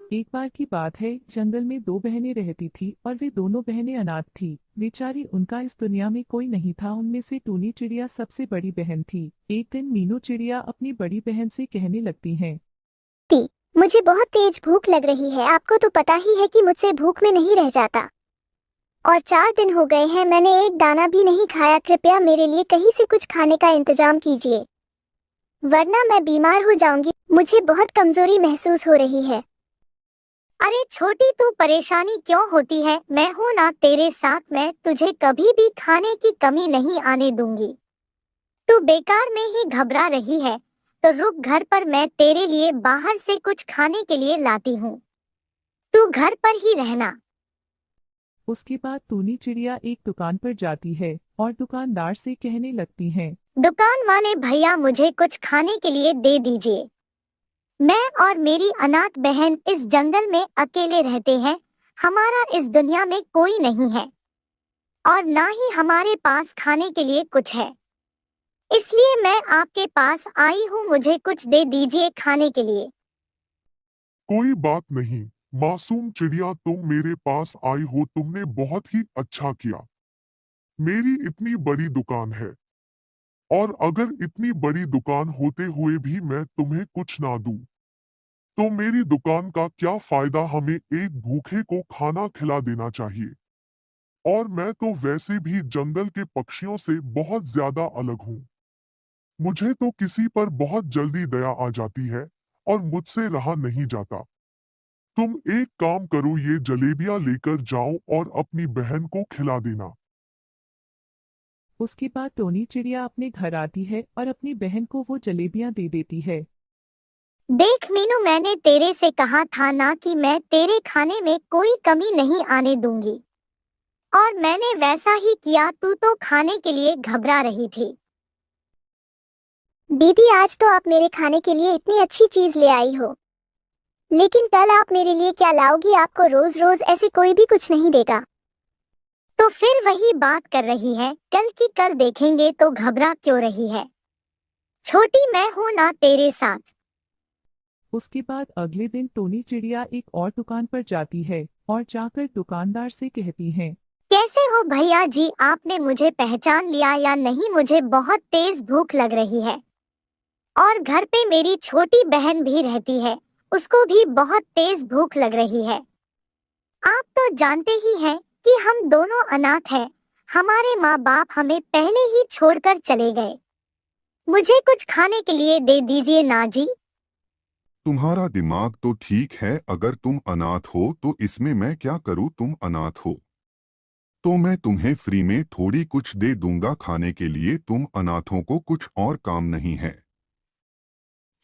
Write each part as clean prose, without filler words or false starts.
एक बार की बात है, जंगल में दो बहनें रहती थी और वे दोनों बहनें अनाथ थी। बेचारी, उनका इस दुनिया में कोई नहीं था। उनमें से टूनी चिड़िया सबसे बड़ी बहन थी। एक दिन मीनू चिड़िया अपनी बड़ी बहन से कहने लगती है। ती, मुझे बहुत तेज भूख लग रही है। आपको तो पता ही है कि मुझसे भूख में नहीं रह जाता। और 4 दिन हो गए हैं, मैंने एक दाना भी नहीं खाया। कृपया मेरे लिए कहीं से कुछ खाने का इंतजाम कीजिए, वरना मैं बीमार हो जाऊंगी। मुझे बहुत कमजोरी महसूस हो रही है। अरे छोटी, तू परेशानी क्यों होती है? मैं हूं ना तेरे साथ। मैं तुझे कभी भी खाने की कमी नहीं आने दूंगी। तू बेकार में ही घबरा रही है, तो रुक, घर पर मैं तेरे लिए बाहर से कुछ खाने के लिए लाती हूँ। तू घर पर ही रहना। उसके बाद टूनी चिड़िया एक दुकान पर जाती है और दुकानदार से कहने लगती है। दुकान वाले भैया, मुझे कुछ खाने के लिए दे दीजिए। मैं और मेरी अनाथ बहन इस जंगल में अकेले रहते हैं। हमारा इस दुनिया में कोई नहीं है और ना ही हमारे पास खाने के लिए कुछ है। इसलिए मैं आपके पास आई हूँ, मुझे कुछ दे दीजिए खाने के लिए। कोई बात नहीं मासूम चिड़िया, तुम मेरे पास आई हो, तुमने बहुत ही अच्छा किया। मेरी इतनी बड़ी दुकान है और अगर इतनी बड़ी दुकान होते हुए भी मैं तुम्हें कुछ ना दूं, तो मेरी दुकान का क्या फायदा? हमें एक भूखे को खाना खिला देना चाहिए। और मैं तो वैसे भी जंगल के पक्षियों से बहुत ज्यादा अलग हूँ। मुझे तो किसी पर बहुत जल्दी दया आ जाती है और मुझसे रहा नहीं जाता। तुम एक काम करो, ये जलेबियां लेकर जाओ और अपनी बहन को खिला देना। उसके बाद टोनी चिड़िया अपने घर आती है और अपनी बहन को वो जलेबियां दे देती है। देख मीनू, मैंने तेरे से कहा था ना कि मैं तेरे खाने में कोई कमी नहीं आने दूंगी, और मैंने वैसा ही किया। तू तो खाने के लिए घबरा रही थी। दीदी, आज तो आप मेरे खाने के लिए इतनी अच्छी चीज ले आई हो, लेकिन कल आप मेरे लिए क्या लाओगी? आपको रोज रोज ऐसे कोई भी कुछ नहीं देगा। तो फिर वही बात कर रही है, कल की कल देखेंगे। तो घबरा क्यों रही है छोटी? मैं हूं ना तेरे साथ। उसके बाद अगले दिन टोनी चिड़िया एक और दुकान पर जाती है और जाकर दुकानदार से कहती है। कैसे हो भैया जी? आपने मुझे पहचान लिया या नहीं? मुझे बहुत तेज भूख लग रही है और घर पे मेरी छोटी बहन भी रहती है, उसको भी बहुत तेज भूख लग रही है। आप तो जानते ही हैं कि हम दोनों अनाथ हैं। हमारे माँ बाप हमें पहले ही छोड़कर चले गए। मुझे कुछ खाने के लिए दे दीजिए ना जी। तुम्हारा दिमाग तो ठीक है, अगर तुम अनाथ हो तो इसमें मैं क्या करूं? तुम अनाथ हो तो मैं तुम्हें फ्री में थोड़ी कुछ दे दूंगा खाने के लिए। तुम अनाथों को कुछ और काम नहीं है,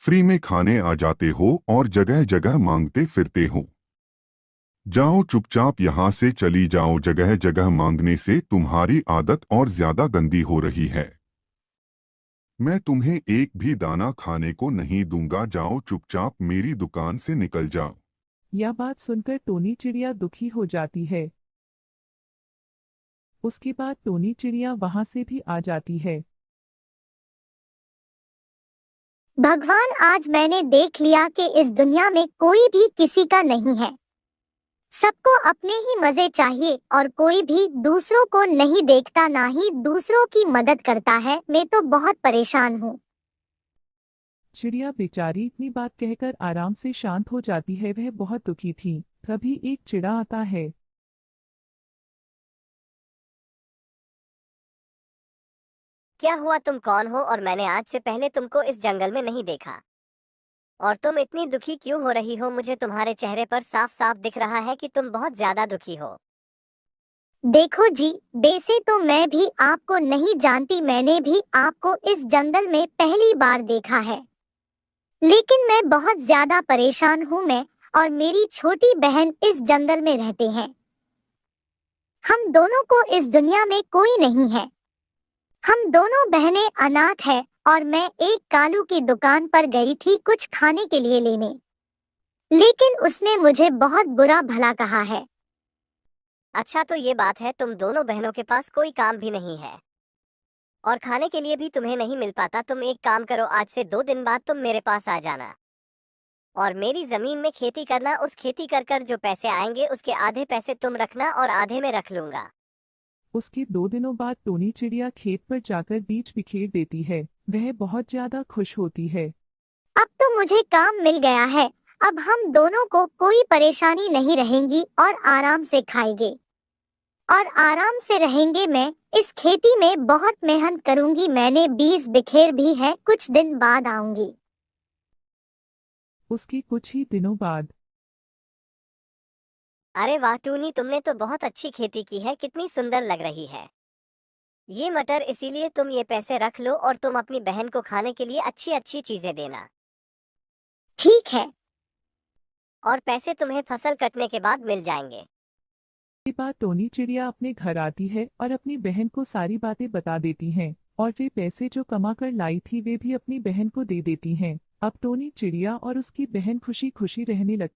फ्री में खाने आ जाते हो और जगह जगह मांगते फिरते हो। जाओ चुपचाप यहाँ से चली जाओ, जगह जगह मांगने से तुम्हारी आदत और ज्यादा गंदी हो रही है। मैं तुम्हें एक भी दाना खाने को नहीं दूंगा, जाओ चुपचाप मेरी दुकान से निकल जाओ। यह बात सुनकर टोनी चिड़िया दुखी हो जाती है। उसके बाद टोनी चिड़िया वहां से भी आ जाती है। भगवान, आज मैंने देख लिया कि इस दुनिया में कोई भी किसी का नहीं है। सबको अपने ही मजे चाहिए और कोई भी दूसरों को नहीं देखता, ना ही दूसरों की मदद करता है। मैं तो बहुत परेशान हूँ। चिड़िया बेचारी इतनी बात कहकर आराम से शांत हो जाती है। वह बहुत दुखी थी। तभी एक चिड़ा आता है। क्या हुआ? तुम कौन हो? और मैंने आज से पहले तुमको इस जंगल में नहीं देखा। और तुम इतनी दुखी क्यों हो रही हो? मुझे तुम्हारे चेहरे पर साफ साफ दिख रहा है कि तुम बहुत ज्यादा दुखी हो। देखो जी, वैसे तो मैं भी आपको नहीं जानती। मैंने भी आपको इस जंगल में पहली बार देखा है, लेकिन मैं बहुत ज्यादा परेशान हूँ। मैं और मेरी छोटी बहन इस जंगल में रहते हैं। हम दोनों को इस दुनिया में कोई नहीं है। हम दोनों बहनें अनाथ हैं और मैं एक कालू की दुकान पर गई थी कुछ खाने के लिए लेने, लेकिन उसने मुझे बहुत बुरा भला कहा है। अच्छा, तो ये बात है, तुम दोनों बहनों के पास कोई काम भी नहीं है और खाने के लिए भी तुम्हें नहीं मिल पाता। तुम एक काम करो, आज से 2 दिन बाद तुम मेरे पास आ जाना। और मेरी जमीन में खेती करना। उस खेती कर कर जो पैसे आएंगे उसके आधे पैसे तुम रखना और आधे में रख लूंगा। उसके 2 दिनों बाद टोनी चिड़िया खेत पर जाकर बीज बिखेर देती है। वह बहुत ज्यादा खुश होती है। अब तो मुझे काम मिल गया है। अब हम दोनों को कोई परेशानी नहीं रहेंगी और आराम से खाएंगे और आराम से रहेंगे। मैं इस खेती में बहुत मेहनत करूंगी। मैंने बीज बिखेर भी है, कुछ दिन बाद आऊंगी। उसके कुछ ही दिनों बाद अरे वाह टूनी, तुमने तो बहुत अच्छी खेती की है, कितनी सुंदर लग रही है ये मटर। इसीलिए तुम ये पैसे रख लो और तुम अपनी बहन को खाने के लिए अच्छी अच्छी चीजें देना। ठीक है। और पैसे तुम्हें फसल कटने के बाद मिल जाएंगे। के बाद टोनी चिड़िया अपने घर आती है और अपनी बहन को सारी बातें बता देती हैं और वे पैसे जो कमा कर लाई थी वे भी अपनी बहन को दे देती हैं। अब टोनी चिड़िया और उसकी बहन खुशी खुशी रहने लगती